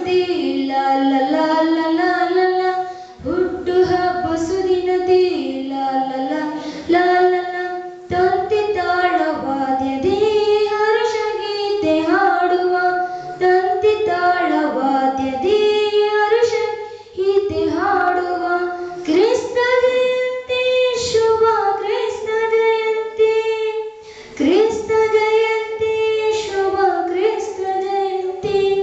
ಜಯಂತಿ ಲಾ ಲಾ ಲಾ ಲಾ ಲಾ ಲಾ ಲಾ. ಹುಟ್ಟು ಹಬ್ಬ ಸುದಿನದಿ ಲಾ ಲಾ ಲಾ ಲಾ ಲಾ ಲಾ. ತಂತಿ ತಾಳವಾದ್ಯದಿ ಹರ್ಷ ಗೀತೆ ಹಾಡುವ, ತಂತಿ ತಾಳವಾದ್ಯದಿ ಹರ್ಷ ಗೀತೆ ಹಾಡುವ. ಕ್ರಿಸ್ತ ಜಯಂತಿ ಶುಭ ಕ್ರಿಸ್ತ ಜಯಂತಿ, ಕ್ರಿಸ್ತ ಜಯಂತಿ ಶುಭ ಕ್ರಿಸ್ತ ಜಯಂತಿ.